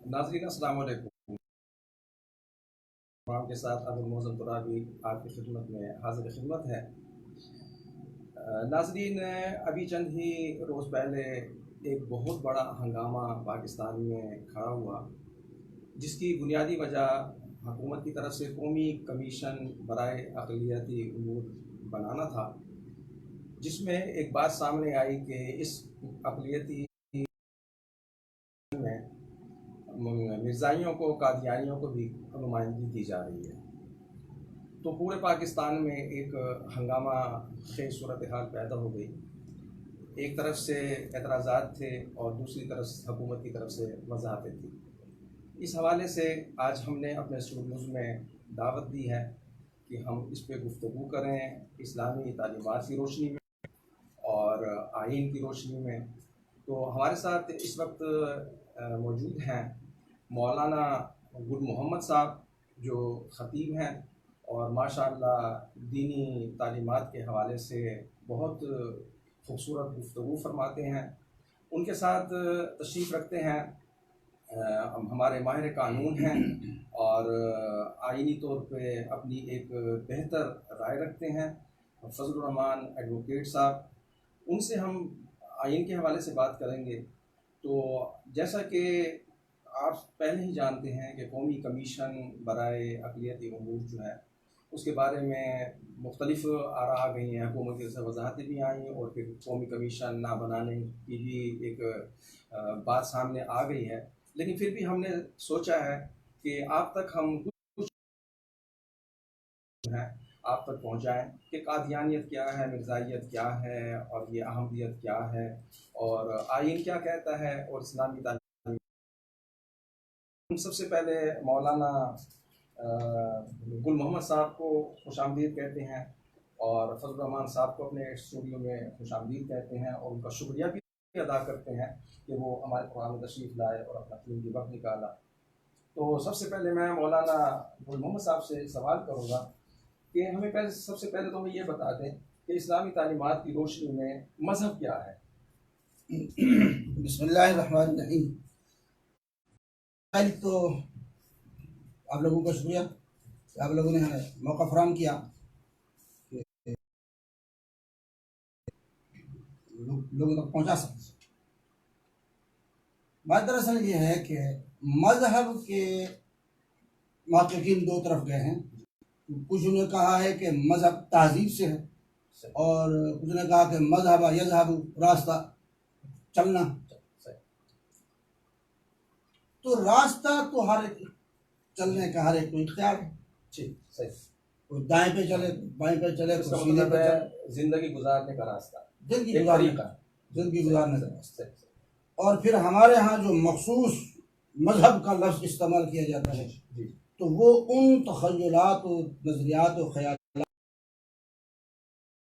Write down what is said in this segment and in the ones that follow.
नाज़रीन अस्सलाम वालेकुम। के साथ अबुल मोहसन तुराबी आपकी खिदमत में हाजिर खिदमत है। नाज़रीन, अभी चंद ही रोज़ पहले एक बहुत बड़ा हंगामा पाकिस्तान में खड़ा हुआ, जिसकी बुनियादी वजह हुकूमत की तरफ से कौमी कमीशन बराए अक़लियती उमूर बनाना था, जिसमें एक बात सामने आई कि इस अक़लियती में मिर्ज़ाइयों को, कादियानियों को भी नुमाइंदगी दी जा रही है। तो पूरे पाकिस्तान में एक हंगामा खेज़ सूरत हाल पैदा हो गई। एक तरफ से एतराज़ात थे और दूसरी तरफ हुकूमत की तरफ से वजाहतें थी। इस हवाले से आज हमने अपने स्टूडियोज़ में दावत दी है कि हम इस पर गुफ्तगू करें इस्लामी तालीमात की रोशनी में और आइन की रोशनी में। तो हमारे साथ इस वक्त मौजूद हैं मौलाना गुल मोहम्मद साहब, जो ख़तीब हैं और माशाअल्लाह दीनी तालीमात के हवाले से बहुत खूबसूरत गुफ्तगू फरमाते हैं। उनके साथ तशरीफ़ रखते हैं हमारे माहिर कानून हैं और आइनी तौर पे अपनी एक बेहतर राय रखते हैं फजलुर रहमान एडवोकेट साहब। उनसे हम आइन के हवाले से बात करेंगे। तो जैसा कि आप पहले ही जानते हैं कि कौमी कमीशन बराए अक़लियती उमूर जो है, उसके बारे में मुख्तलिफ़ आरा आ गई हैं, हुकूमत की तरफ से वजाहतें भी आई और फिर कौमी कमीशन ना बनाने की भी एक बात सामने आ गई है। लेकिन फिर भी हमने सोचा है कि आप तक हम कुछ हैं आप तक पहुँचाएँ कि कादियानियत क्या है, मिर्ज़ाइयत क्या है और ये अहमदियत क्या है और आइन क्या कहता है और इस्लामी तालीम। सबसे पहले मौलाना गुल मोहम्मद साहब को खुशामदीद कहते हैं और फजल रहमान साहब को अपने स्टूडियो में खुशामदीद कहते हैं और उनका शुक्रिया भी अदा करते हैं कि वो हमारे प्रोग्राम में तशरीफ़ लाए और अपना कीमती वक्त निकाला। तो सबसे पहले मैं मौलाना गुल मोहम्मद साहब से सवाल करूँगा कि हमें सबसे पहले तो हमें ये बता दें कि इस्लामी तालीमात की रोशनी में मज़हब क्या है। बिस्मिल्लाहिर्रहमानिर्रहीम। तो आप लोगों का शुक्रिया कि आप लोगों ने मौका फराहम किया कि लोगों तक पहुंचा सकते। बात दरअसल ये है कि मजहब के महक़क़ीन दो तरफ गए हैं। कुछ ने कहा है कि मजहब तहजीब से है और कुछ ने कहा कि मजहब यज़हब रास्ता चलना। तो रास्ता तो हर एक चलने का हर एक को इख्तियार है। सही। कोई दाएं पे चले, बाएं पे चले, इसका कोई सीधे मतलब पे है चले। जिंदगी गुजारने का रास्ता, जिंदगी एक गुजारने तरीका। का रास्ता। और फिर हमारे यहाँ जो मखसूस मजहब का लफ्ज़ इस्तेमाल किया जाता है तो वो उन तख़य्युलात और नज़रियात और ख़यालात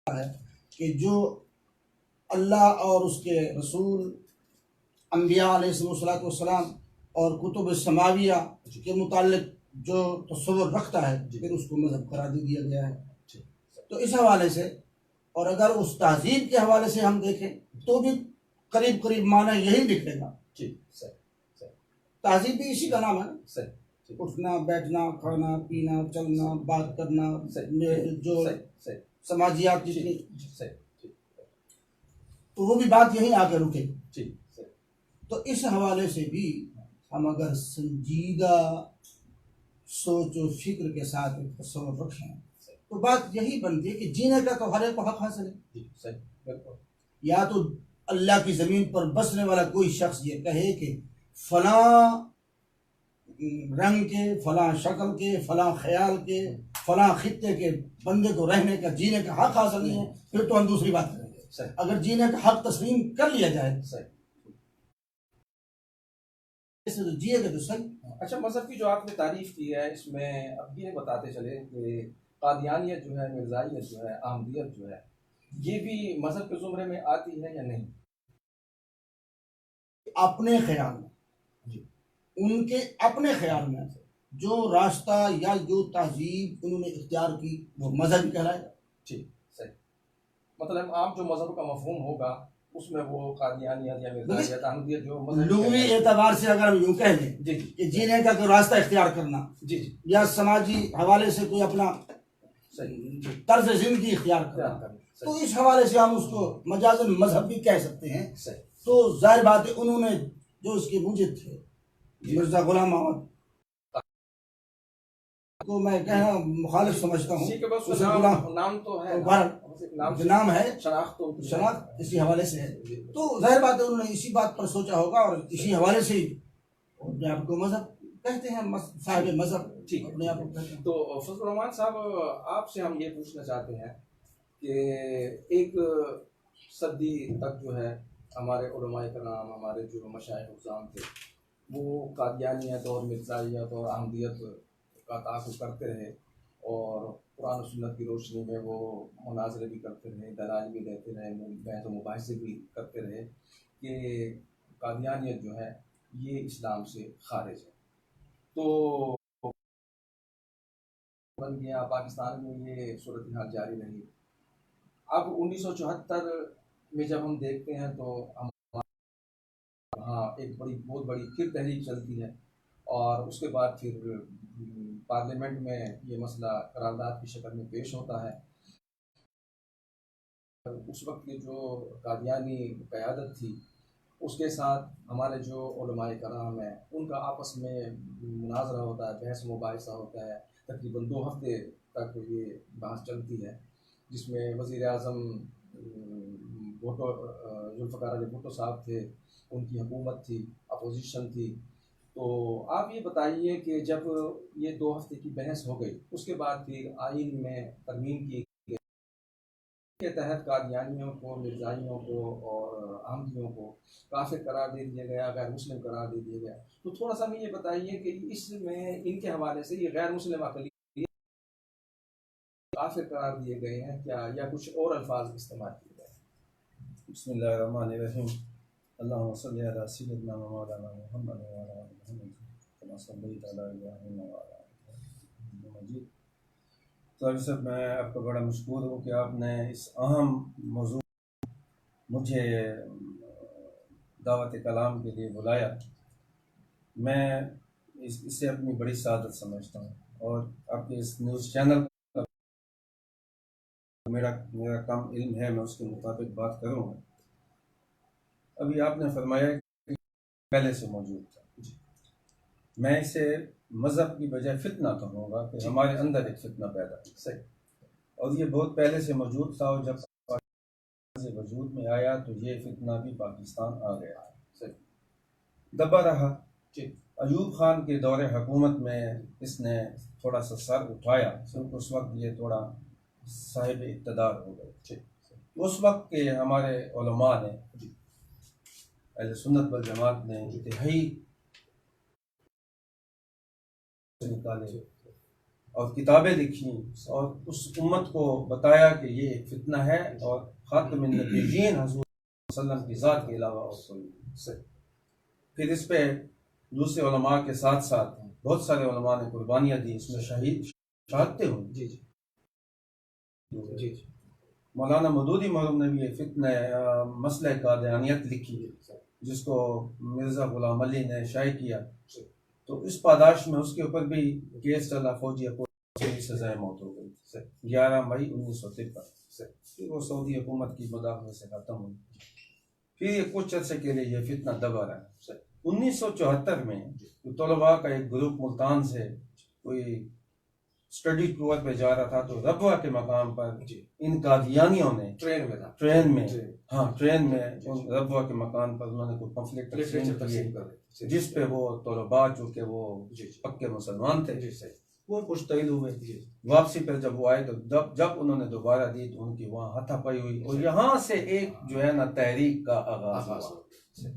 है कि जो अल्लाह और उसके रसूल अंबिया अलैहिस्सलाम और कुतुब समाविया के मुताल्लिक़ जो तस्वुर रखता है फिर उसको मजहब करार दे दिया गया है। तो इस हवाले से और अगर उस तहजीब के हवाले से हम देखें तो भी करीब करीब माना यही निकलेगा। तहजीब भी इसी का नाम है, उठना, बैठना, खाना, पीना, चलना, बात करना, जो समाजियात जितनी, तो वो भी बात यही आकर रुकेगी। तो इस हवाले से भी हम अगर संजीदा सोच और फिक्र के साथ तस्वर रखें तो बात यही बनती है कि जीने का तो हर एक को हक हासिल है। या तो अल्लाह की ज़मीन पर बसने वाला कोई शख्स ये कहे कि फलां रंग के, फलां शक्ल के, फलां ख्याल के, फलां खित्ते के बंदे को रहने का, जीने का हक हासिल नहीं है, फिर तो हम दूसरी बात करेंगे। अगर जीने का हक तस्लीम कर लिया जाए तो जिएगा तो सही। अच्छा, मज़हब की जो आपने तारीफ़ की है, इसमें अब ये बताते चले कि कादियानियत जो है, मिर्ज़ाइयत जो है, अहमदियत जो है, ये भी मज़हब के ज़ुमरे में आती है या नहीं? अपने ख्याल में, उनके अपने ख्याल में जो रास्ता या जो तहजीब उन्होंने इख्तियार की वो मज़हब कहलाएगा। ठीक, सही। मतलब आम जो मज़हब का मफ़हूम होगा उसमें वो कादियानियत या मिर्जाइयत अहमदियत जो मजहब लुग़वी एतबार से अगर हम यूं कह लें जी जी कि जीने का कोई रास्ता इख्तियार करना जी जी या समाजी हवाले से कोई अपना सही तर्ज जिंदगी इख्तियार करना, तो इस हवाले से हम उसको मजाजन मजहब भी कह सकते हैं। सही तो जाहिर बात है उन्होंने जो उसके मुजिद थे मिर्जा गुलाम मोहम्मद को मैं कहना मुखालिफ समझता हूँ। ठीक है, बस उसे नाम तो है, नाम है, शनाख्त इसी हवाले से है। तो जाहिर बात है उन्होंने इसी बात पर सोचा होगा और इसी हवाले से ही अपने आप को मजहब कहते हैं, साहिब मजहब ठीक अपने आप को कहते हैं। तो फजल रहमान साहब, आपसे हम ये पूछना चाहते हैं कि एक सदी तक जो है हमारे उलमाए कराम, हमारे जो मशाइख हुज़ाम थे, वो कादियानियत और मिर्ज़ाइयत और अहमदियत का ताक़ुब करते रहे और कुरान और सुन्नत की रोशनी में वो मुनाज़रे भी करते रहे, दलाइल भी देते रहे, बहस व मुबाहिसे भी करते रहे कि कादियानियत जो है ये इस्लाम से खारिज है। तो बन गया, पाकिस्तान में ये सूरत हाल जारी रही। अब 1974 में जब हम देखते हैं तो हम हाँ एक बहुत बड़ी फिर तहरीक चलती है और उसके बाद फिर पार्लियामेंट में ये मसला करारदाद की शक्ल में पेश होता है। उस वक्त की जो कादियानी क़यादत थी उसके साथ हमारे जो उलमाए कराम हैं उनका आपस में मुनाजरा होता है, बहस मुबाहिसा होता है। तकरीबन 2 हफ्ते तक ये बहस चलती है जिसमें वज़ीर आज़म भुट्टो, जुल्फ़िकार अली भुट्टो साहब थे, उनकी हुकूमत थी, अपोजिशन थी। तो आप ये बताइए कि जब ये 2 हफ्ते की बहस हो गई उसके बाद फिर आइन में तरमीम की के तहत कादियानियों को, मिर्ज़ाइयों को और अहमदियों को काफिर करार दे दिया गया, गैर मुस्लिम करार दे दिया गया। तो थोड़ा सा हमें ये बताइए कि इसमें इनके हवाले से ये गैर मुस्लिम अक़लियत काफिर करार दिए गए हैं क्या, या कुछ और अल्फाज इस्तेमाल किए गए? बिस्मिल्लाहिर्रहमानिर्रहीम। अल्लाहुम्मा सल्लि अला सय्यिदिना व मौलाना मुहम्मद व अला आलि मुहम्मद कमा सल्लैता अला इब्राहीम व अला आलि इब्राहीम मजीद। तो अभी सर मैं आपका बड़ा मशकूर हूँ कि आपने इस अहम मौजू मुझे दावत कलाम के लिए बुलाया। मैं इससे अपनी बड़ी सादत समझता हूँ और आपके इस न्यूज़ चैनल का मेरा कम इल्म है, मैं उसके मुताबिक बात करूँगा। अभी आपने फरमाया कि पहले से मौजूद था, मैं इसे मज़हब की बजाय फितना कहूँगा कि हमारे अंदर एक फितना पैदा है। सही। और ये बहुत पहले से मौजूद था और जब से वजूद में आया तो ये फितना भी पाकिस्तान आ गया। सही। दबा रहा। अयूब खान के दौरे हुकूमत में इसने थोड़ा सा सर उठाया, क्योंकि उस वक्त ये थोड़ा साहिब इक़्तिदार हो गए। उस वक्त के हमारे उलमा ने, अहले सुन्नत वल जमात ने इंतहाई निकाले और किताबें लिखी और उस उम्मत को बताया कि ये एक फितना है और खातमुन नबिय्यीन हुज़ूर सल्लल्लाहु अलैहि वसल्लम की ज़ात के अलावा और कोई नहीं। फिर इस पे दूसरे उलमा के साथ साथ बहुत सारे उलमा ने कुर्बानियाँ दी, इसमें शहादतें हुई। जी जी जी। मौलाना मदूदी मरहूम ने भी ये फितना मसला कादियानियत लिखी जिसको मिर्ज़ा गुलाम अली ने शाये किया। तो इस पादाश में उसके ऊपर भी केस चला, फौजी सजाए मौत हो गई 11 मई 1953 से। फिर वो सऊदी हुकूमत की मदाखलत से ख़त्म हुई। फिर ये कुछ अर्से के लिए ये फितना दबा रहा। 1974 में तलबा का एक ग्रुप मुल्तान से कोई स्टडी टूर पे जा रहा था, तो रबवा के मकाम पर इन कादियानियों ने ट्रेन में रबवा के मकान पर उन्होंने कोई पम्फलेट तक़सीम किए जिस पे वो तलबा चूँकि वो पक्के मुसलमान थे वो मुश्तइल हुए। वापसी पर जब वो आए तो जब उन्होंने दोबारा दी तो उनकी वहाँ हाथापाई हुई और यहाँ से एक जो है ना तहरीक का आगाज हुआ।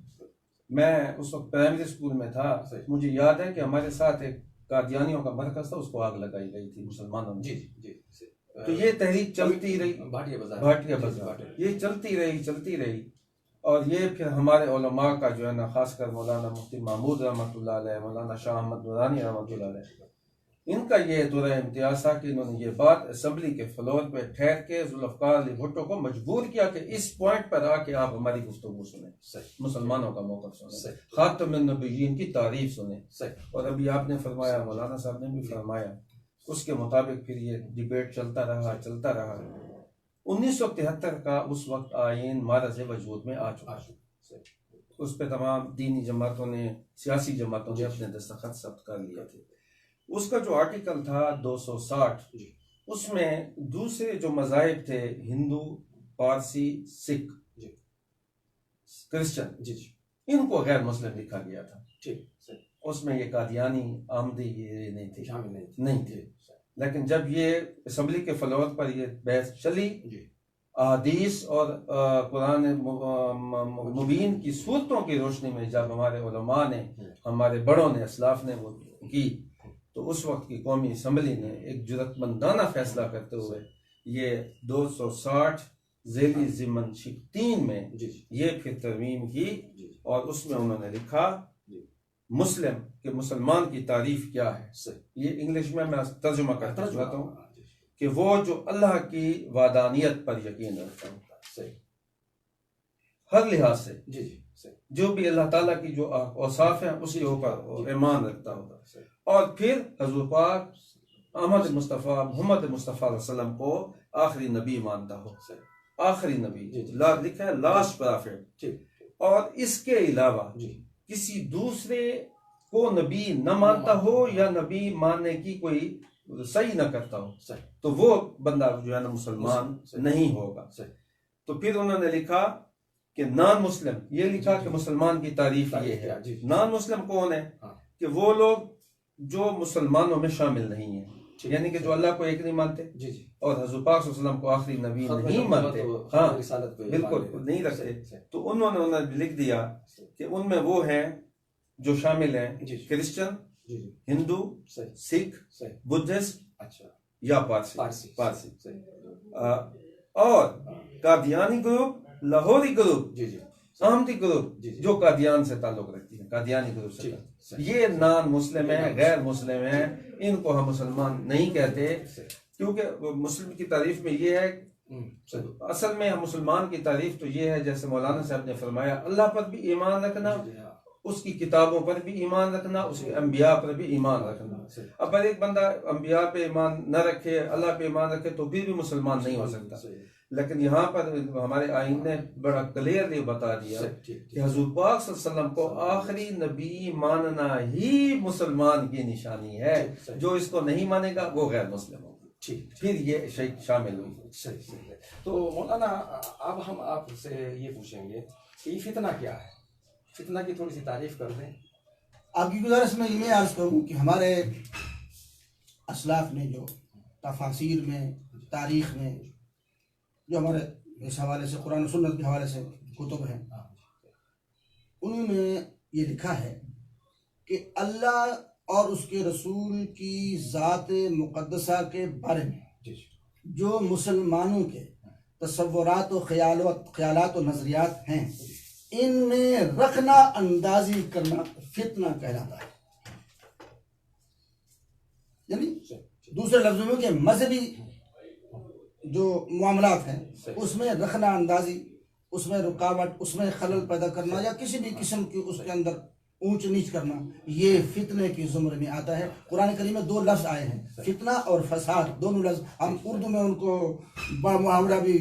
मैं उस वक्त प्राइमरी स्कूल में था, मुझे याद है कि हमारे साथ एक कादियानियों का मरकज था, उसको आग लगाई गई थी मुसलमानों ने। तो ये तहरीक चलती रही, भाटिया बाजार ये चलती रही और ये फिर हमारे उलमा का जो है ना, खासकर मौलाना मुफ्ती महमूद रहमतुल्लाह अलैह, मौलाना शाह अहमद नूरानी रहमतुल्लाह अलैह, इनका ये दौरा इम्तियाज था कि इन्होंने ये बात असम्बली के फ्लोर पे ठहर के जुल्फ़िकार अली भुट्टो को मजबूर किया कि इस पॉइंट पर आके आप हमारी गुफ्तगू सुने, मुसलमानों का मौक़िफ़ सुने, ख़ातमुन नबिय्यीन की तारीफ सुने। और अभी आपने फरमाया, मौलाना साहब ने भी फरमाया, उसके मुताबिक फिर ये डिबेट चलता रहा। 1973 का उस वक्त आईन मारज़ वजूद में आ चुका। उस पर तमाम दीनी जमातों ने, सियासी जमातों ने अपने दस्तखत सब्त कर लिए थे। उसका जो आर्टिकल था 260, उसमें दूसरे जो मज़ाहिब थे, हिंदू, पारसी, सिख, क्रिश्चियन, इनको गैर मुस्लिम लिखा गया था। उसमें ये कादियानी, आमदी ये नहीं थे, शामिल नहीं थे। लेकिन जब ये असम्बली के फ्लोर पर ये बहस चली, हदीस और कुरान मुबीन की सूरतों की रोशनी में जब हमारे उलमा ने, हमारे बड़ों ने, असलाफ ने वो की, तो उस वक्त की कौमी असम्बली ने एक जुरतमंदाना फैसला करते हुए ये 260 ज़ेली ज़िमन शिक 3 में ये फिर तरमीम की और उसमें उन्होंने लिखा मुस्लिम के मुसलमान की तारीफ क्या है। ये इंग्लिश में मैं तर्जुमा करता हूँ कि वो जो अल्लाह की वादानियत पर यकीन रखता है, हर लिहाज से, जो भी अल्लाह ताला की जो औसाफ हैं उसके ऊपर ईमान रखता होगा, और फिर हज़रत पाक अहमद मुस्तफ़ा मोहम्मद मुस्तफ़ा वसल्लम को आखिरी नबी मानता हो, आखिरी नबी लिखा है, लास्ट प्रॉफिट। और इसके अलावा किसी दूसरे को नबी न मानता हो या नबी मानने की कोई सही न करता हो, तो वो बंदा जो है ना मुसलमान नहीं होगा। तो फिर उन्होंने लिखा कि नॉन मुस्लिम, ये लिखा कि मुसलमान की तारीफ ये है। नॉन मुस्लिम कौन है? कि वो लोग जो मुसलमानों में शामिल नहीं है, यानी कि जो अल्लाह को एक नहीं मानते और हज़रत पाक सल्लल्लाहु अलैहि वसल्लम को आखिरी नबी नहीं मानते, हाँ बिल्कुल नहीं रखते। तो उन्होंने लिख दिया कि उनमें वो हैं जो शामिल हैं क्रिश्चियन, हिंदू, सिख, बुद्धिस्ट या पारसी और Qadiani group, Lahori group, Ahmadi group जो कादियान से ताल्लुक रखती है, कादियानी ग्रुप से, ये नॉन मुस्लिम है, गैर मुस्लिम है, इनको हम मुसलमान नहीं कहते। क्योंकि मुस्लिम की तारीफ में ये है, असल में मुसलमान की तारीफ तो ये है, जैसे मौलाना साहब ने फरमाया, अल्लाह पर भी ईमान रखना, उसकी किताबों पर भी ईमान रखना, उसके अंबिया पर भी ईमान रखना। अब एक बंदा अंबिया पे ईमान न रखे, अल्लाह पे ईमान रखे, तो फिर भी मुसलमान नहीं हो सकता। लेकिन यहाँ पर हमारे आईन ने बड़ा क्लियरली बता दिया कि हज़रत पाक सल्लल्लाहु अलैहि वसल्लम को आखिरी नबी मानना ही मुसलमान की निशानी है। जो इसको नहीं मानेगा वो गैर मुस्लिम होगा। फिर ये शामिल हुई। सही। तो मौलाना, अब हम आपसे ये पूछेंगे कि फितना क्या है? फितना की थोड़ी सी तारीफ कर दें। आपकी गुजारिश में ये अर्ज करूँ कि हमारे असलाफ ने जो तफासिर में, तारीख में, जो हमारे इस हवाले से कुरान और सुन्नत के हवाले से कुतुब हैं, उन्होंने ये लिखा है कि अल्लाह और उसके रसूल की ज़ात मुक़द्दसा के बारे में जो मुसलमानों के तसव्वुरात और ख्यालात और नज़रियात हैं, इनमें रखना अंदाजी करना फितना कहलाता है। यानी दूसरे लफ्ज़ों में कि मजहबी जो मामलात हैं उसमें रखना अंदाजी, उसमें रुकावट, उसमें खलल पैदा करना या किसी भी किस्म की उसके अंदर ऊंच नीच करना, ये फितने की ज़ुमरे में आता है। कुरान करीम में 2 लफ्ज़ आए हैं, फितना और फसाद, दोनों लफ्ज़ हम उर्दू में उनको मुहावरा भी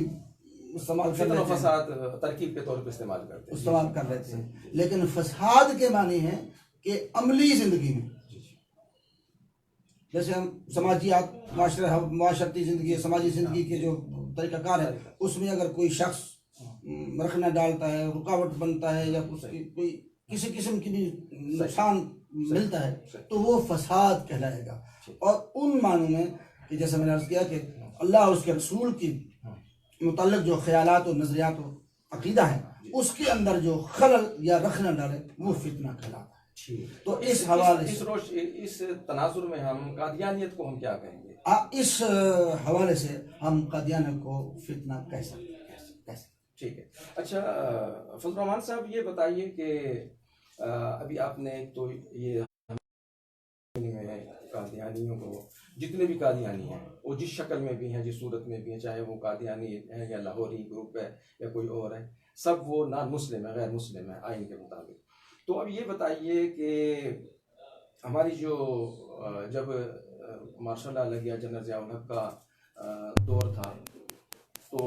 इस्तेमाल कर रहे थे, फसाद तरकीब के तौर पे इस्तेमाल कर रहे थे। लेकिन फसाद के मानी है कि अमली ज़िंदगी में, जैसे हम समाजियात, माशरती ज़िंदगी, समाजी ज़िंदगी के जो तरीक़ाकार है, उसमें अगर कोई शख्स रखना डालता है, रुकावट बनता है या कोई किसी किस्म की भी नुकसान मिलता है, तो वो फसाद कहलाएगा। और उन मानों में कि जैसे मैंने अर्ज़ किया कि अल्लाह और उसके रसूल की मुतल्लिक़ जो ख्यालात और नज़रियात और अक़ीदा है, उसके अंदर जो खलल या रखना डाले, वो फितना कहलाता है। तो इस हवाले से, इस तनाजुर में हम कादियानियत को हम क्या कहेंगे? इस हवाले से हम कादियानियत को फितना कह सकते हैं। ठीक है। अच्छा फजल रहमान साहब, ये बताइए कि अभी आपने तो ये में कादियानियों को, जितने भी कादियानी हैं वो जिस शक्ल में भी हैं, जिस सूरत में भी हैं, चाहे वो कादियानी है या लाहौरी ग्रुप है या कोई और है, सब वो नॉन मुस्लिम है, गैर मुस्लिम है आइन के मुताबिक। तो अब ये बताइए कि हमारी जो जब मार्शल लॉ लग गया, जनरल ज़ियाउल हक का दौर था, तो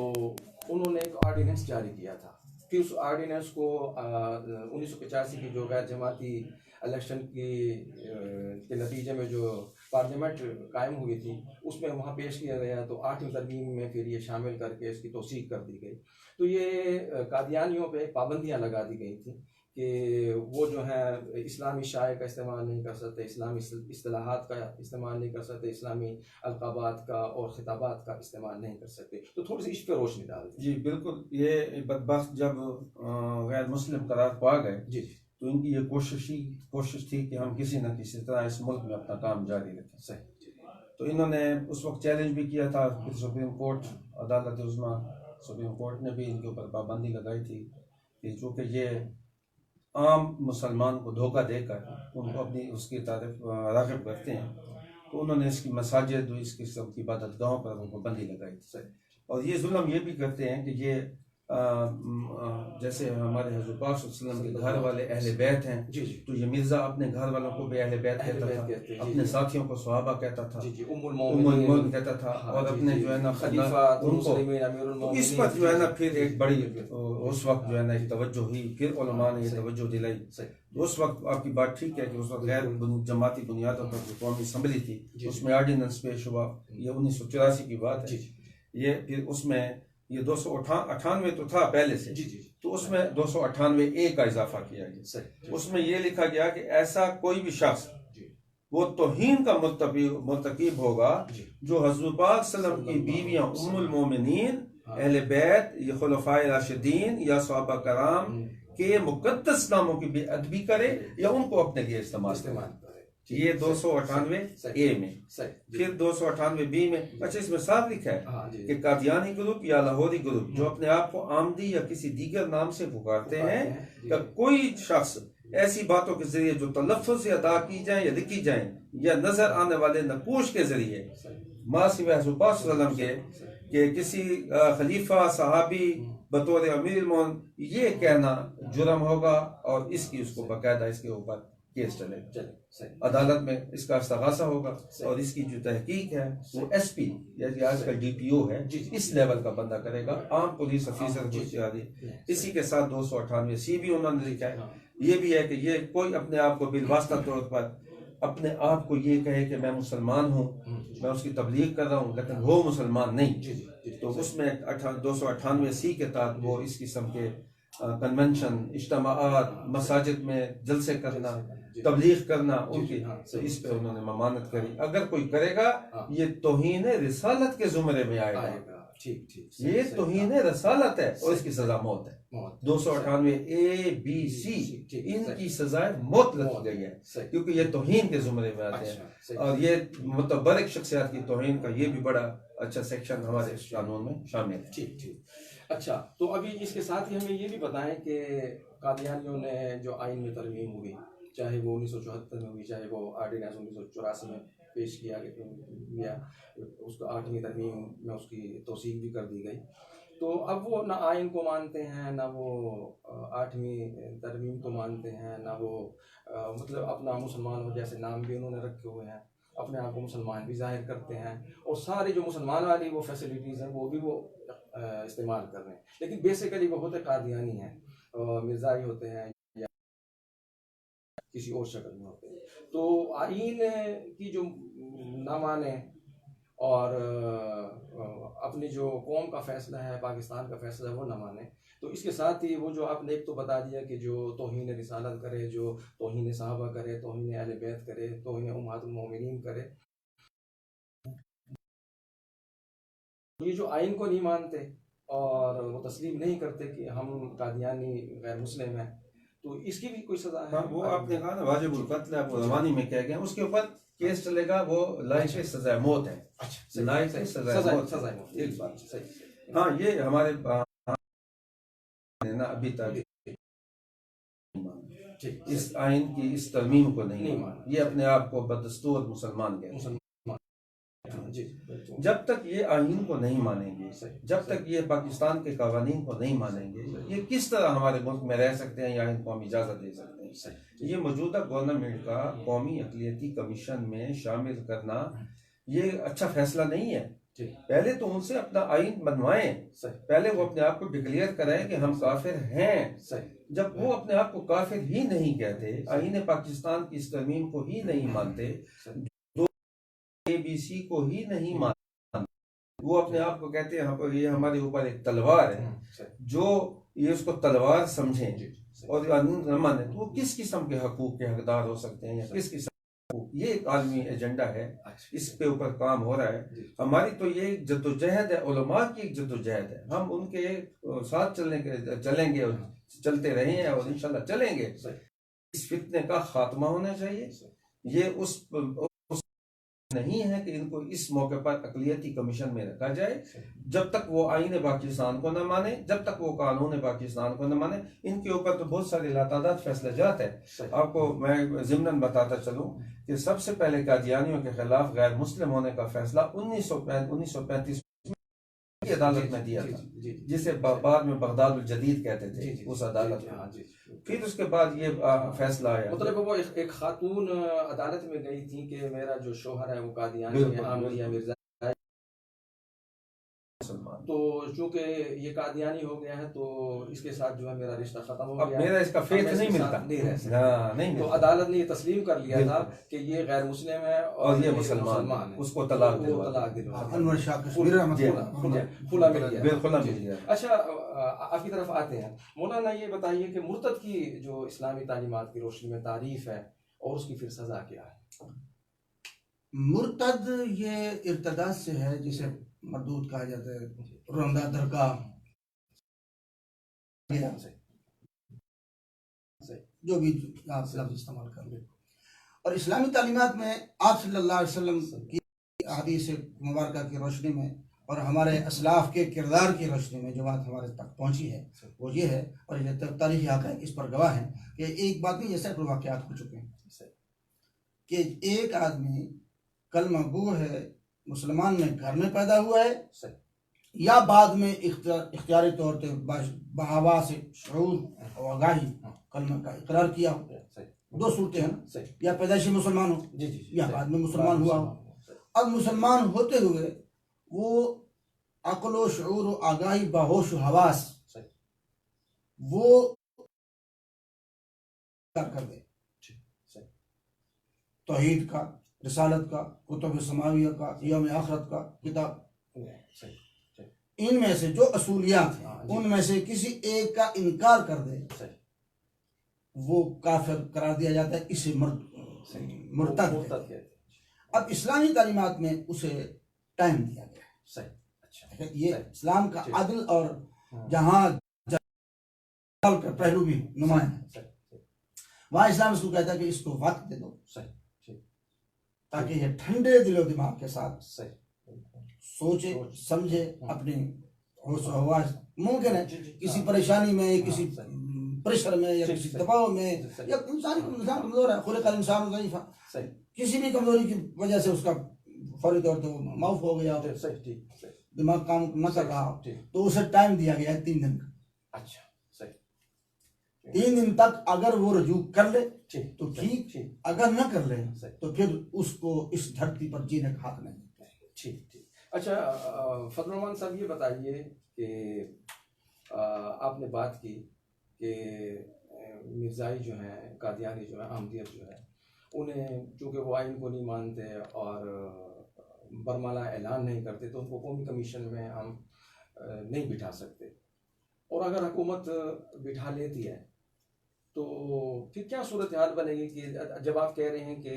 उन्होंने एक ऑर्डिनेंस जारी किया था। फिर उस ऑर्डिनेंस को 1985 की जो गैर जमाती इलेक्शन के नतीजे में जो पार्लियामेंट कायम हुई थी, उसमें वहाँ पेश किया गया। तो 8वीं तरमीम में फिर ये शामिल करके इसकी तौसीक कर दी गई। तो ये कादियानियों पे पाबंदियाँ लगा दी गई थी कि वो जो है इस्लामी शाये का इस्तेमाल नहीं कर सकते, इस्लामी इस्तिलाहात का इस्तेमाल नहीं कर सकते, इस्लामी अलक़ाबात का और खिताबात का इस्तेमाल नहीं कर सकते। तो थोड़ी सी इस पर रोशनी डाल दी। जी बिल्कुल, ये बदबख्त जब गैर मुस्लिम करार पा गए जी तो इनकी ये कोशिश थी कि हम किसी न किसी तरह इस मुल्क में अपना काम जारी रखें। सही। तो इन्होंने उस वक्त चैलेंज भी किया था, फिर सुप्रीम कोर्ट, अदालत उज़्मा सुप्रीम कोर्ट ने भी इनके ऊपर पाबंदी लगाई थी कि चूँकि ये आम मुसलमान को धोखा देकर उनको अपनी उसकी तारीफ राग़िब करते हैं, तो उन्होंने इसकी मसाजिद, इस किस्म की इबादतगाहों पर उनको बंदी लगाई थी। और ये जुल्म ये भी करते हैं कि ये जैसे हमारे हज़रत पाक सल्लल्लाहु अलैहि वसल्लम के घर वाले अहले बैत हैं, तो ये मिर्ज़ा अपने घर वालों को भी अहले बैत कहता था, अपने साथियों को सहाबा कहता था, उम्मुल मोमिनीन कहता था, और अपने जो है ना खलीफा उनको, इस पर जो है ना फिर एक बड़ी उस वक्त जो है ना एक तवज्जो हुई, फिर उलमा ने ये तवज्जो दिलाई। उस वक्त आपकी बात ठीक है कि उस वक्त गैर जमाती बुनियादों पर जो कौमी असम्बली थी उसमें ऑर्डिनेंस पेश हुआ, ये 1984 की बात है। ये फिर उसमें ये 298 तो था पहले से, तो उसमें 298A का इजाफा किया गया। उसमें ये लिखा गया कि ऐसा कोई भी शख्स वो तौहीन का मुर्तकिब होगा जो हज़रत पाक सल्लल्लाहु अलैहि वसल्लम की बीवियां उम्मुल मोमिनीन, अहले बैत या खुलफाए राशिदीन या सहाबा कराम के मुकद्दस नामों की बेअदबी करे या उनको अपने लिए इस्तेमाल करे। ये 298A में। फिर 298B में, अच्छा इसमें साफ लिखा है कि कादियानी ग्रुप या लाहौरी ग्रुप जो अपने आप को आमदी या किसी दीगर नाम से पुकारते हैं, या कोई शख्स ऐसी बातों के जरिए जो तलफ़्फ़ुज़ से अदा की जाए या लिखी जाए या नजर आने वाले नकूश के जरिए माँ सिवा हज़रत पाक सल्लल्लाहु अलैहि वसल्लम के किसी खलीफा सहाबी बतौर अमीर मोमिन ये कहना जुर्म होगा, और इसकी उसको बाकायदा इसके ऊपर केस चलेगा, अदालत में इसका इस्तग़ासा होगा, और इसकी जो तहकीक है वो SP या आजकल DPO है, इस लेवल का बंदा करेगा, आम पुलिस अफसर को इख्तियारी। इसी के साथ 298C भी उन्होंने लिखा है। ये भी है कि ये कोई अपने आप को बिलवास्ता तौर पर अपने आप को ये कहे कि मैं मुसलमान हूँ, मैं उसकी तबलीग कर रहा हूँ, लेकिन वो मुसलमान नहीं, तो उसमें 298C के तहत वो इस किस्म के कन्वेंशन, इज्तिमाआत, मसाजिद में जलसे करना, तबलीग करना उनकी, तो इस पे उन्होंने ममानत करी। अगर कोई करेगा ये तौहीन रिसालत के जुमरे में आएगा। ठीक, ये तौहीन रसालत है और इसकी सजा मौत है। 298A-B-C इनकी सजाए मौत रखी गई है, क्योंकि ये तौहीन के जुमरे में आते हैं, और ये मुतबर्रिक शख्सियत की तौहीन का ये भी बड़ा अच्छा सेक्शन हमारे इस कानून में शामिल है। ठीक। अच्छा, तो अभी इसके साथ ही हमें ये भी बताएं कि कादियानियों ने जो आइन में तरमीम हुई, चाहे वो 1974 में हुई, चाहे वो ऑर्डिनेंस 1984 में पेश किया गया, उसको 8वीं तरमीम में उसकी तौसीक भी कर दी गई। तो अब वो ना आइन को मानते हैं, ना वो 8वीं तरमीम को मानते हैं, ना वो मतलब अपना मुसलमान हो जैसे नाम भी उन्होंने रखे हुए हैं, अपने आप को मुसलमान भी जाहिर करते हैं, और सारी जो मुसलमान वाली वो फैसिलिटीज़ हैं वो भी वो इस्तेमाल कर रहे हैं, लेकिन बेसिकली वो होते कादियानी हैं, मिर्ज़ाई होते हैं या किसी और शक्ल में होते हैं। तो आइन की जो ना माने और अपनी जो कौम का फैसला है, पाकिस्तान का फैसला है, वो ना माने, तो इसके साथ ही वो जो आपने एक तो बता दिया कि जो तौहीन रिसालत करे, जो तौहीन सहाबा करे, तौहीन अहले बैत करे, तौहीन उम्महातुल मोमिनीन करे, ये जो आइन को नहीं मानते और वो तस्लीम नहीं करते कि हम कादियानी गैर मुस्लिम हैं, तो इसकी भी कोई सजा है? वो आपने कहा ना वाजिबुल कत्ल है, वो रवानी में कह गया, उसके ऊपर केस चलेगा, वो लाइफ सजा मौत है। अच्छा, लाइफ सजा मौत, एक बात सही। हाँ, ये हमारे ना अभी तक ठीक, इस आइन की इस तरमीम को नहीं नहीं माना। माना। ये अपने आप को बदस्तूर मुसलमान कहते हैं। मुसलमान जी बिल्कुल। जब तक ये आइन को नहीं मानेंगे, सही, जब तक ये पाकिस्तान के कवानीन को नहीं मानेंगे, ये किस तरह हमारे मुल्क में रह सकते हैं या इनको हम इजाज़त दे सकते हैं? सही, ये मौजूदा गवर्नमेंट का कौमी अक़लियती कमीशन में शामिल करना ये अच्छा फैसला नहीं है। ठीक, पहले तो उनसे अपना आइन बनवाएं, सही, पहले वो अपने आप को डिक्लेयर कराएं कि हम काफिर हैं। सही, जब वो अपने आप को काफिर ही नहीं कहते, आईन पाकिस्तान की इस तरमीम को ही नहीं मानते, ABC को ही नहीं मानते, वो अपने आप को कहते हैं ये हमारे ऊपर एक तलवार है, जो ये उसको तलवार समझें और न माने, तो वो किस किस्म के हकूक के हकदार हो सकते हैं या किस किस्म? ये एक आलमी एजेंडा है, इस पे ऊपर काम हो रहा है। हमारी तो ये जद्दोजहद है, उलमा की एक जद्दोजहद है। हम उनके साथ चलेंगे और चलते रहे हैं और इंशाल्लाह चलेंगे। इस फितने का खात्मा होना चाहिए। ये उस नहीं है कि इनको इस मौके पर अक़लियती कमीशन में रखा जाए। जब तक वो आईन पाकिस्तान को न माने, जब तक वो कानून पाकिस्तान को न माने, इनके ऊपर तो बहुत सारे लातादाद फैसले जाते हैं। आपको मैं ज़िम्नन बताता चलूं कि सबसे पहले कादियानियों के खिलाफ गैर मुस्लिम होने का फैसला 1935 की अदालत में दिया था, जिसे बाद में बगदाद जदीद कहते थे, उस अदालत में। फिर उसके बाद ये फैसला आया, मतलब वो एक खातून अदालत में गई थी कि मेरा जो शोहर है वो कादियानी है, आमदिया मिर्जा, तो चूंकि ये कादियानी हो गया है तो इसके साथ जो है मेरा रिश्ता खत्म हो गया, मेरा इसका फेथ नहीं मिलता, नहीं रह सकता। नहीं तो अदालत ने ये तस्लीम कर लिया था कि ये गैर मुस्लिम है और ये मुसलमान है, उसको तलाक दिलवा अनवर शाह कश्मीरी खुला मिल गया। बिल्कुल मिल गया। अच्छा, आपकी तरफ आते हैं मौलाना, ये बताइए कि मुर्तद की जो इस्लामी तालीमात की रोशनी में तारीफ है और उसकी फिर सजा क्या है? मुर्तद ये इर्तदाद से है, जिसे मरदूद कहा जाता है, रोंदा दरका जो भी आप लफ्ज़ इस्तेमाल कर ले। और इस्लामी तालीमात में आप सल्लल्लाहु अलैहि वसल्लम की हदीस मुबारक की रोशनी में और हमारे असलाफ के किरदार की रोशनी में जो बात हमारे तक पहुंची है वो ये है, और ये तारीखी हक़ाइक़ इस पर गवाह है कि एक बात नहीं, जैसे वाक़यात हो चुके हैं कि एक आदमी कलमा गो है, मुसलमान में घर में पैदा हुआ है, या बाद में इख्तियारी तौर पर बहावा से शऊर और आगाही कलमा का इकरार किया हो। दो सूरतें हैं ना, या पैदाइशी मुसलमान हो या बाद में मुसलमान हुआ हो। अब मुसलमान होते हुए वो अक्ल शऊर और आगाही बाहोश हवास वो कर दे, तौहीद का, रिसालत का, कुतुब समाविया का, यौम आखिरत का किताब, इनमें से जो असूलियात हैं उनमें से किसी एक का इनकार कर दे, वो काफिर करार दिया जाता है, इसे मुर्तद कहते हैं। अब इस्लामी तालीमात में उसे टाइम दिया गया है। अच्छा, ये इस्लाम का अदल और जहाँ का पहलू भी नुमाया है, वहाँ इस्लाम इसको कहता है कि इसको वक्त दे दो, ताकि ये ठंडे दिलो दिमाग के साथ सोचे समझे, अपने होश हवास, मुमकिन है किसी परेशानी में, किसी प्रेशर में या किसी दबाव में, या इंसान कमजोर है, खुलिक़ल इंसान ज़ईफ़ा, किसी भी कमजोरी की वजह से उसका फौरी तौर पर माफ हो गया, दिमाग काम न कर रहा, तो उसे टाइम दिया गया है 3 दिन का। अच्छा, 3 दिन तक अगर वो रजू कर ले तो ठीक, अगर न कर ले तो फिर उसको इस धरती पर जीने का हक नहीं। ठीक। अच्छा, फजल रहमान साहब, ये बताइए कि आपने बात की कि मिर्ज़ाई जो हैं, कादियानी जो है, अहमदियत जो है, उन्हें चूँकि वो आइन को नहीं मानते और बरमाला ऐलान नहीं करते तो उनको कौमी कमीशन में हम नहीं बिठा सकते, और अगर हुकूमत बिठा लेती है तो फिर क्या सूरत हाल बनेगी कि जब आप कह रहे हैं कि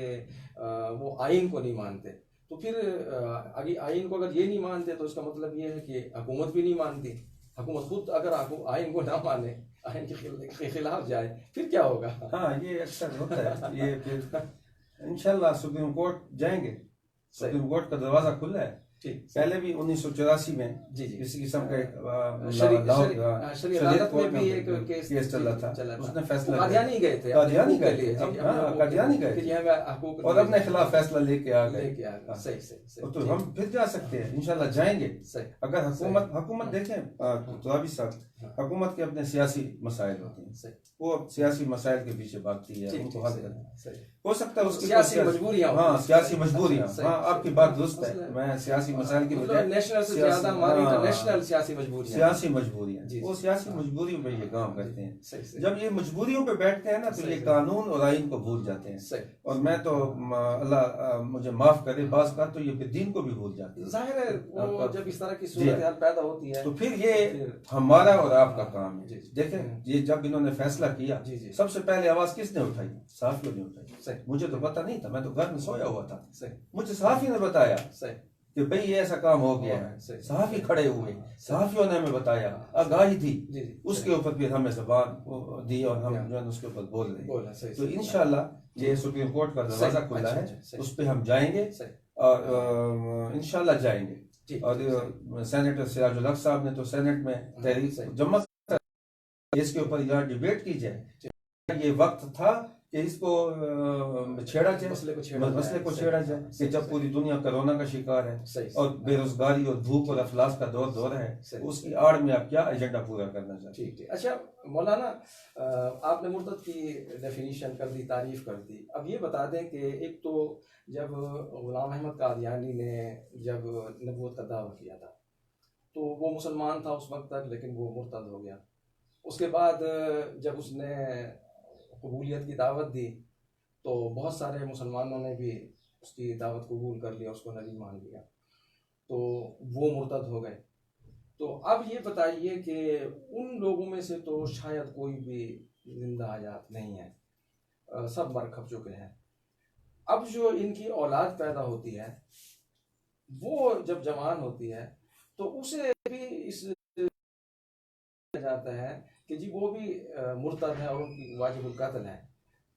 वो आइन को नहीं मानते, तो फिर अगर आइन को अगर ये नहीं मानते तो इसका मतलब ये है कि हुकूमत भी नहीं मानती। हुकूमत खुद अगर आइन को ना माने, आइन के खिलाफ जाए, फिर क्या होगा? हाँ, ये अक्सर होता है। ये फिर इंशाल्लाह सुप्रीम कोर्ट जाएंगे, सुप्रीम कोर्ट का दरवाज़ा खुला है, ठीक। पहले भी 1984 में जी जी किसी किस्म का एक शरीय अदालत में भी एक केस चला था, उसने फैसला कादियानी गए थे, कादियानी गए लिए थे, कादियानी गए थे और अपने खिलाफ फैसला लेके आ गए। सही सही। तो हम फिर जा सकते हैं, इंशाल्लाह जाएंगे। अगर हुकूमत देखें तो साहब, हुकूमत के अपने सियासी मसाइल होते हैं, वो सियासी मसाइल के पीछे भागती है, उनको हल करना हो सकता है उसकी सियासी मजबूरियां। हाँ, सियासी मजबूरियां। हाँ, आपकी बात दुरुस्त है। मैं सियासी मसाइल की बजाय नेशनल से ज्यादा हमारी इंटरनेशनल सियासी मजबूरियां, वो सियासी मजबूरियों पे ये काम करते हैं। जब ये मजबूरियों पे बैठते हैं ना, तो ये कानून और आइन को भूल जाते हैं। और मैं तो अल्लाह मुझे माफ करे, बास का तो ये फिर दीन को भी भूल जाते हैं। जाहिर है वो जब इस तरह की सूरत हाल पैदा होती है तो फिर ये हमारा और आपका काम है। देखें, ये जब इन्होंने फैसला किया, सबसे पहले आवाज किसने उठाई? सहाफियों ने उठाई। मुझे तो पता नहीं था, मैं तो घर में सोया हुआ था। मुझे सहाफी ने बताया कि भाई ये ऐसा काम हो गया है। सहाफी खड़े हुए, सहाफियों ने हमें बताया, आगाही थी, उसके ऊपर फिर हमें जबान दी और हम जो है उसके ऊपर बोल रहे हैं। तो इंशाल्लाह ये सुप्रीम कोर्ट का दरवाजा खुला है, उस पर हम जाएंगे और इंशाल्लाह जाएंगे। और सेनेटर सिराजुल हक साहब ने तो सेनेट में तहरीर जमा, इसके ऊपर यहाँ डिबेट की जाए। ये वक्त था कि इसको छेड़ा जाए, मसले को छेड़ा जाए कि जब पूरी दुनिया कोरोना का शिकार है और बेरोजगारी और भूख और अफलास का दौर है, उसकी आड़ में आप क्या एजेंडा पूरा करना चाहते हैं? ठीक। अच्छा मौलाना, आपने मुर्तद की डेफिनेशन कर दी, तारीफ कर दी। अब ये बता दें कि एक तो जब गुलाम अहमद कादियानी ने जब नबूवत का दावा किया था तो वो मुसलमान था उस वक्त तक, लेकिन वो मुर्तद हो गया। उसके बाद जब उसने कबूलियत की दावत दी तो बहुत सारे मुसलमानों ने भी उसकी दावत कबूल कर लिया, उसको नबी मान लिया, तो वो मुर्तद हो गए। तो अब ये बताइए कि उन लोगों में से तो शायद कोई भी जिंदा हयात नहीं है, सब मर खप चुके हैं। अब जो इनकी औलाद पैदा होती है, वो जब जवान होती है तो उसे भी इस जाता है कि जी वो भी मुर्तद है और उनकी वाजिबुल कत्ल है।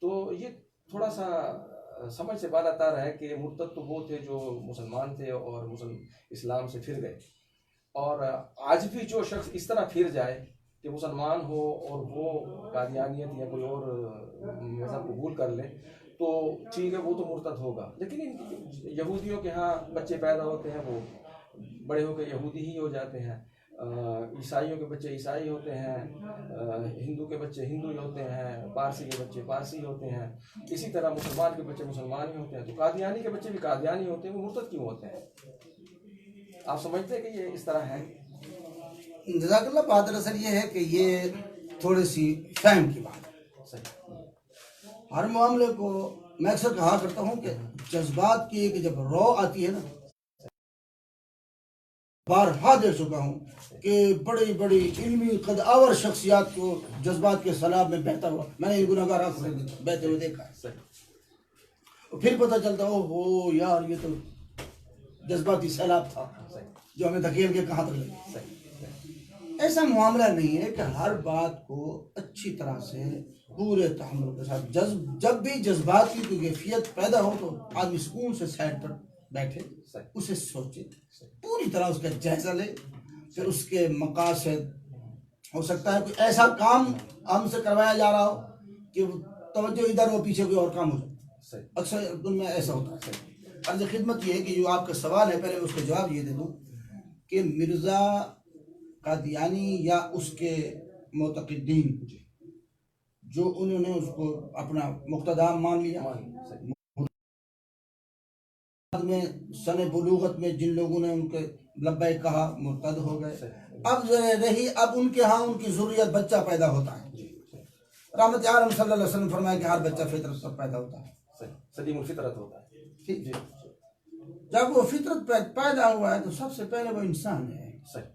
तो ये थोड़ा सा समझ से बालातर है कि मुर्तद तो वो थे जो मुसलमान थे और इस्लाम से फिर गए, और आज भी जो शख्स इस तरह फिर जाए कि मुसलमान हो और वो कादियानियत या कोई और मज़हब कबूल कर ले तो ठीक है, वो तो मुर्तद होगा। लेकिन इन यहूदियों के यहाँ बच्चे पैदा होते हैं, वो बड़े होकर यहूदी ही हो जाते हैं, ईसाइयों के बच्चे ईसाई होते हैं, हिंदू के बच्चे हिंदू ही होते हैं, पारसी के बच्चे पारसी होते हैं, इसी तरह मुसलमान के बच्चे मुसलमान ही होते हैं। तो कादियानी के बच्चे भी कादियानी होते हैं, वो मुर्तद क्यों होते हैं? आप समझते हैं कि ये इस तरह है? जज़ाकल्लाह। बात दरअसल ये है कि ये थोड़ी सी फहम की बात है। हर मामले को मैं अक्सर कहा करता हूँ कि जज्बात की एक जब रौ आती है ना, बारहा देख चुका हूँ कि बड़ी बड़ी इल्मी कदावर शख्सियात को जज्बात के सैलाब में बहता हुआ मैंने इन गुनहगार को बहते हुए देखा है। फिर पता चलता हो यार ये तो जज्बाती सैलाब था जो हमें धकेल के कहाँ तक ले। ऐसा मामला नहीं है कि हर बात को अच्छी तरह से पूरे तहम्मुल के साथ जब भी जज्बात की कोई कैफियत पैदा हो तो आदमी सुकून से साइड पर बैठे, उसे सोचे, पूरी तरह उसका जायजा ले, फिर उसके मकासद हो सकता है कोई ऐसा काम हमसे करवाया जा रहा हो कि तवज्जो इधर हो, पीछे कोई और काम हो जाए। अक्सर उनमें ऐसा होता है। अर्ज़ खिदमत ये है कि जो आपका सवाल है, पहले मैं उसका जवाब ये दे दूँ कि मिर्ज़ा कादियानी या उसके मोतक़िदीन जो उन्होंने उसको अपना मुक़्तदा मान लिया, में सने बुलूगत में जिन लोगों ने उनके लब्बैक कहा मुर्तद हो गए। अब रही अब उनके यहाँ उनकी ज़ुर्रियत बच्चा पैदा होता है। रहमत आलम सल्लल्लाहु अलैहि वसल्लम फरमाया कि हर बच्चा फितरत पर पैदा होता है, सलीमुल फितरत होता है। ठीक, जब वो फितरत पैदा हुआ है तो सबसे पहले वो इंसान है।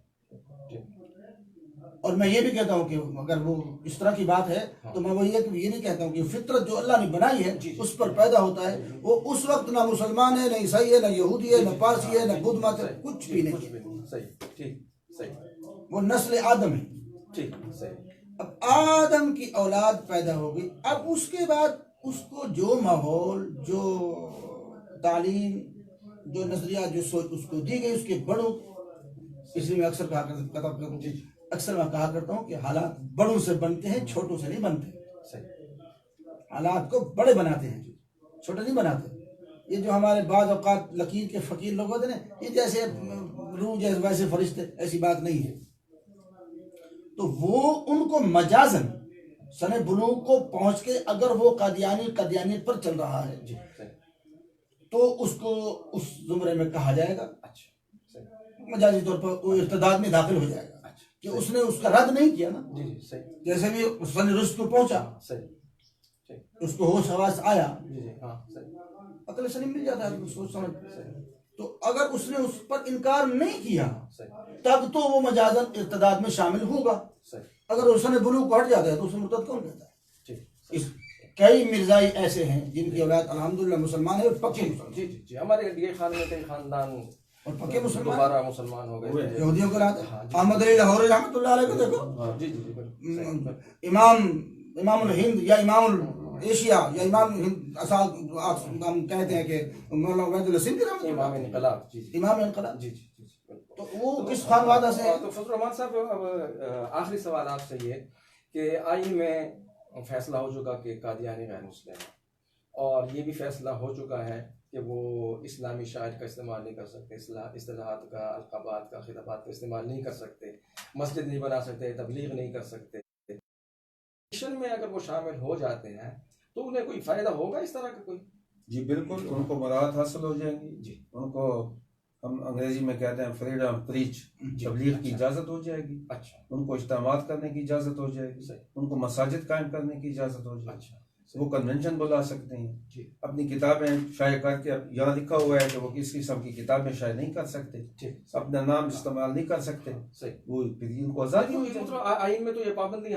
और मैं ये भी कहता हूँ कि अगर वो इस तरह की बात है तो मैं वही ये नहीं कहता हूँ कि फितरत जो अल्लाह ने बनाई है उस पर पैदा होता है। वो उस वक्त ना मुसलमान है, ना ईसाई है, ना यहूदी है, ना पारसी है, ना बुद्ध मत है, कुछ भी नहीं है। सही, ठीक, सही। वो नस्ल आदम है। ठीक, सही। अब आदम की औलाद पैदा हो गई, अब उसके बाद उसको जो माहौल, जो तालीम, जो नजरिया जो सोच उसको दी गई उसके बड़ों, इसलिए मैं अक्सर अक्सर मैं कहा करता हूँ कि हालात बड़ों से बनते हैं, छोटों से नहीं बनते। हालात को बड़े बनाते हैं, छोटे नहीं बनाते। ये जो हमारे बाज़ औक़ात लकीर के फ़कीर लोग होते हैं, ये जैसे रूह जैसे वैसे फरिश्ते, ऐसी बात नहीं है। तो वो उनको मजाजन सने बुलूग को पहुंच के अगर वो कादियानियत पर चल रहा है तो उसको उस जुमरे में कहा जाएगा। मजाजी तौर पर वो इर्तिदाद में दाखिल हो जाएगा कि उसने उसका रद्द नहीं किया ना। जैसे भी सने रुश्द को पहुंचा, उसको होश हवास आया, अकल सलीम मिल जाता है सोच समझ। तो अगर उसने उस पर इनकार नहीं किया तब तो वो मजाजन इर्तिदाद में शामिल होगा। अगर उसने बुलूग को हट जाता है तो उसे मुर्तद कौन कहता है? कई मिर्जाई ऐसे हैं जिनकी औलाद अल्हम्दुलिल्लाह मुसलमान है, पक्के मुसलमान। जी हमारे ये खान में कई खानदान और पक्के मुसलमान दोबारा मुसलमान हो गए। यहूदियों को लाते अहमद अली लाहौरी रहमतुल्लाह अलैह को देखो, इमामुल हिंद या इमामुल एशिया या इमाम हम कहते हैं कि मौलाना उबैदुल्लाह सिंधी इमाम इनकलाब। इमाम इनकलाब जी। तो वो किस खानवादा से? तो फजल रहमान साहब, अब आखिरी सवाल आपसे ये कि आईन में फैसला हो चुका कि कादियानी गैर मुस्लिम है, और ये भी फैसला हो चुका है कि वो इस्लामी शायर का इस्तेमाल नहीं कर सकते, इस्तिलाहात का, अलक़ाबात का, खिताबात का इस्तेमाल नहीं कर सकते, मस्जिद नहीं बना सकते, तबलीग नहीं कर सकते। मिशन में अगर वो शामिल हो जाते हैं तो उन्हें कोई फ़ायदा होगा इस तरह का कोई? जी बिल्कुल, उनको मराहत हासिल हो जाएंगी जी। उनको हम अंग्रेजी में कहते हैं फ्रीडम ऑफ प्रीच, तबलीग की इजाज़त हो जाएगी। अच्छा। उनको इज्तिमात करने की इजाज़त हो जाएगी, उनको मसाजिद कायम करने की इजाज़त हो जाएगी। अच्छा। वो कन्वेंशन बुला सकते हैं, अपनी किताबें शाये करके, यहाँ लिखा हुआ है कि वो किस किस्म की किताबें शाये नहीं कर सकते, अपना नाम इस्तेमाल नहीं कर सकते, वो फिर इनको आज़ादी हो जाएगी। आईन में तो ये पाबंदी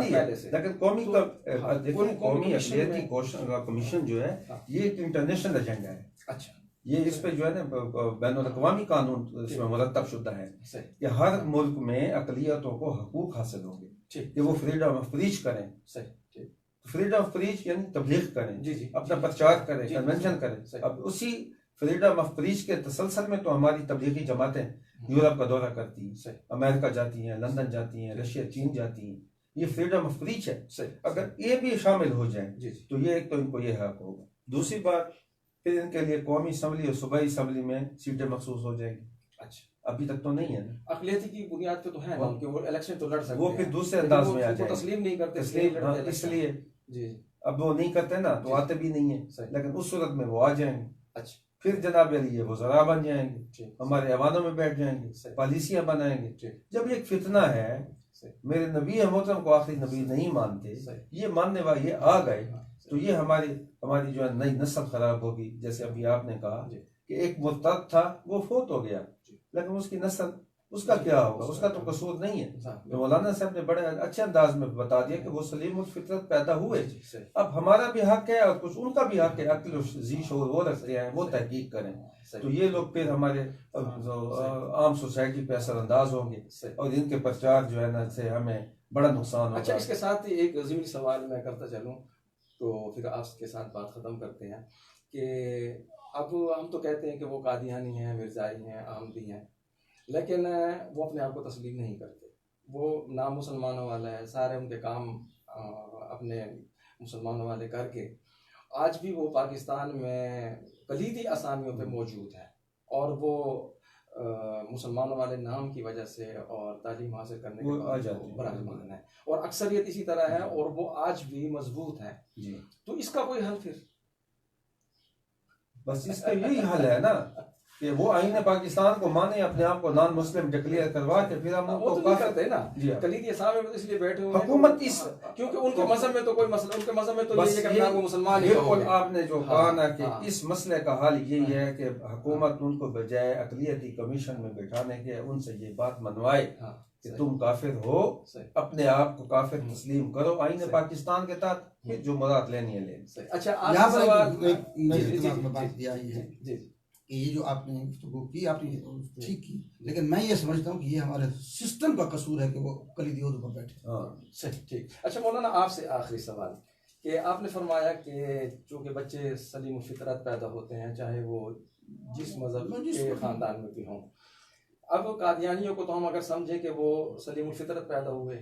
है, लेकिन कौमी कौमी अक़लियती कमीशन जो है ये एक इंटरनेशनल एजेंडा है। अच्छा। ये इस पे जो है ना बैनुल-अक़वामी कानून इसमें मुरतब शुदा है कि हर मुल्क में अक़लियतों को हकूक हासिल होंगे कि वो फ्रीडम ऑफ स्पीच करें। फ्रीडम ऑफ स्पीच यानी तबलीग करें, जी, अपना प्रचार करें, कन्वेंशन करें। अब उसी फ्रीडम ऑफ स्पीच के तसलसल में तो हमारी तबलीगी जमातें यूरोप का दौरा करती हैं, अमेरिका जाती हैं, लंदन जाती हैं, रशिया चीन जाती हैं। ये फ्रीडम ऑफ स्पीच है। अगर ये भी शामिल हो जाए तो ये एक तो इनको ये हक होगा। दूसरी बात, फिर इनके लिए कौमी असम्बली और सूबाई असम्बली में सीटें मखसूस हो जाएंगी। अच्छा, अभी तक तो नहीं है ना, अक़लियती की बुनियाद पे तो है ना, वो इलेक्शन तो लड़ सकते हैं, वो फिर दूसरे अंदाज में आ जाए, तस्लीम नहीं करते, इसलिए जी अब वो नहीं करते ना तो आते भी नहीं है, लेकिन उस सूरत में वो आ जाएंगे। अच्छा, फिर जनाब अली ये वज़रा बन जाएंगे, हमारे ऐवानों में बैठ जाएंगे, पॉलिसियां बनाएंगे। जब एक फितना है, मेरे नबी मोहतरम को आखिरी नबी नहीं मानते, ये मानने वाले ये आ गए, तो ये हमारी जो है नई नस्ल खराब होगी। जैसे अभी आपने कहा कि एक मुर्तद था वो फोत हो गया, लेकिन उसकी नस्ल, उसका क्या होगा? उसका तो कसूर नहीं है। मौलाना साहब ने बड़े अच्छे अंदाज में बता दिया कि वो सलीमुल फितरत पैदा हुए। अब हमारा भी हक है और कुछ उनका भी हक है, अक्ल जी शऊर वो रखते हैं, वो तहकीक करें, तो ये लोग फिर हमारे आम सोसाइटी पे असरअंदाज होंगे और इनके प्रचार जो है ना से हमें बड़ा नुकसान होगा। अच्छा, इसके साथ ही एक ज़मीनी सवाल मैं करता चलूँ तो फिर आपके साथ बात ख़त्म करते हैं कि अब हम तो कहते हैं कि वो कादियानी हैं, मिर्ज़ाई हैं, अहमदी हैं, लेकिन वो अपने आप को तस्लीम नहीं करते। वो नाम मुसलमानों वाला है, सारे उनके काम अपने मुसलमानों वाले करके आज भी वो पाकिस्तान में कलीदी असामियों पे मौजूद है, और वो मुसलमानों वाले नाम की वजह से और तालीम हासिल करने के बाद बराजमान है, और अक्सरियत इसी तरह है, और वो आज भी मजबूत है। तो इसका कोई हल? फिर बस इसका यही हल है ना कि वो आईन पाकिस्तान को माने, अपने आप को नॉन मुस्लिम डिक्लेयर करवा के फिर हम उनको तो करते हैं ना। कलीदी असामी में तो इसलिए बैठे हुए हुकूमत इस, क्योंकि उनके मजहब में तो कोई मसला, उनके मजहब में तो ये है कि अपने आप को मुसलमान ही कहोगे। आपने जो कहा ना कि इस मसले का हल यही है कि हुकूमत उनको बजाय अक़लियती कमीशन में बैठाने के उनसे ये बात मनवाए कि तुम काफिर हो, अपने आप को काफिर तस्लीम करो आईन पाकिस्तान के तहत, फिर जो मुराद लेनी है ले। अच्छा, ये जो आपने गुफ्तगू की आपने ठीक की, लेकिन मैं ये समझता हूँ कि ये हमारे सिस्टम का कसूर है कि वो कलीदी ओहदे पर बैठे। सही, ठीक। अच्छा मौलाना, आपसे आखिरी सवाल कि आपने फरमाया कि चूँकि बच्चे सलीम फितरत पैदा होते हैं, चाहे वो जिस मज़हब मैं जिस के मज़हब- ख़ानदान में भी हों। अब कादियानियों को तो हम अगर समझें कि वो सलीमुल फितरत पैदा हुए,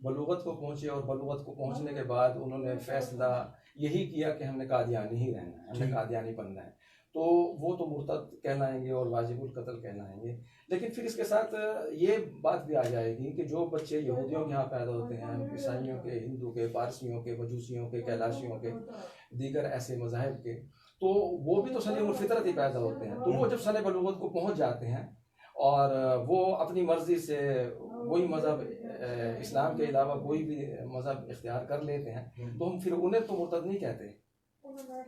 बलूगत को पहुँचे, और बलूगत को पहुँचने के बाद उन्होंने फैसला यही किया कि हमने कादियानी ही रहना है, हमने ठीक। कादियानी बनना है, तो वो तो मुर्तद कहलाएंगे और वाजिबुल कत्ल कहलाएंगे। लेकिन फिर इसके साथ ये बात भी आ जाएगी कि जो बच्चे यहूदियों के यहाँ पैदा होते हैं, ईसाइयों के, हिंदू के, पारसियों के, मजूसियों के, कैलाशियों के, दीगर ऐसे मज़ाहिब के, तो वो भी तो सलीमुल फितरत ही पैदा होते हैं। तो वो जब सने बलूगत को पहुँच जाते हैं और वो अपनी मर्जी से वही मज़हब इस्लाम के अलावा कोई भी मज़हब इख्तियार कर लेते हैं, तो हम फिर उन्हें तो मुर्तद नहीं कहते।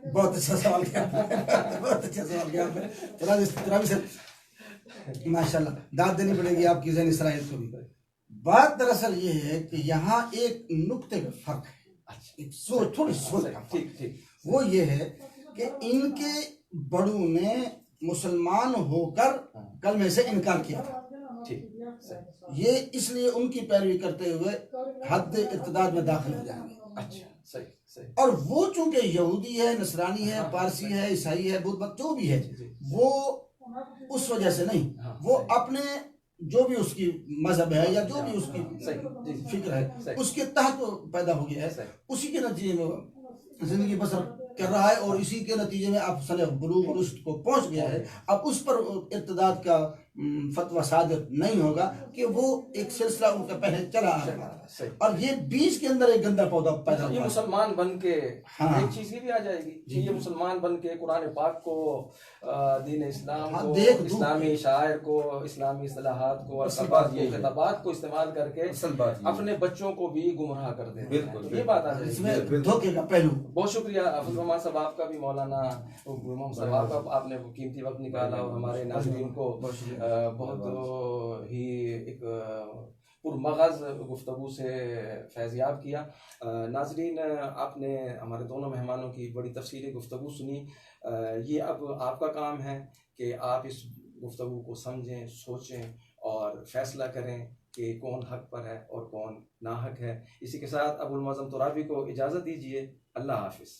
बहुत अच्छा सवाल किया आपने। बहुत अच्छा सवाल किया आपने। तुराबी सर माशाल्लाह, दाद देनी पड़ेगी आपकी ज़हनी सलाहियत को भी। बात दरअसल ये है कि यहाँ एक नुक्ते पे फर्क है, एक सोच, थोड़ी सोच का फर्क। ठीक ठीक। वो ये है कि इनके बड़ों ने मुसलमान होकर कलमे से इनकार किया था, ठीक, ये इसलिए उनकी पैरवी करते हुए हद इर्तिदाद में दाखिल हो जाएंगे। अच्छा, सही सही। और वो चूंकि यहूदी है, नसरानी है, पारसी है, ईसाई है, बुद्ध मत जो भी है, वो उस वजह से नहीं, वो अपने जो भी उसकी मजहब है या जो भी उसकी फिक्र है उसके तहत पैदा हो गया है, उसी के नतीजे में जिंदगी बसर कर रहा है, और इसी के नतीजे में आप सने बुलूग रुश्द को पहुंच गया है। अब उस पर इर्तिदाद का फतवा सादिर नहीं होगा कि वो एक सिलसिला उनका पहले चला आ रहा है, और ये बीज के अंदर एक गंदा पौधा पैदा ये हुआ। मुसलमान बन के हाँ। एक चीज ये भी आ जाएगी कि ये मुसलमान बन के कुरान पाक को, दीन इस्लाम हाँ, को, देख दूँ। इस्लामी शायर को, इस्लामी इस्लाहात को, असल बात यही है। खिताबात को इस्तेमाल करके असल बात ये है। अपने बच्चों को भी गुमराह कर देते हैं। बिल्कुल, तो ये बात आ जाएगी। इसमें धोखे का पहलू। बहुत शुक्रिया अफजल रहमान साहब आपका भी, मौलाना मोहम्मद साहब आपका, आपने कीमती वक्त निकाला और हमारे नाज़रीन को बहुत ही एक पुरमगज़ गुफ्तगू से फैज़याब किया। नाज़रीन, आपने हमारे दोनों मेहमानों की बड़ी तफसीली गुफ्तगू सुनी। ये अब आपका काम है कि आप इस गुफ्तगू को समझें, सोचें और फैसला करें कि कौन हक पर है और कौन नाहक है। इसी के साथ अबुल मज़म तुराबी को इजाज़त दीजिए। अल्लाह हाफ़िज़।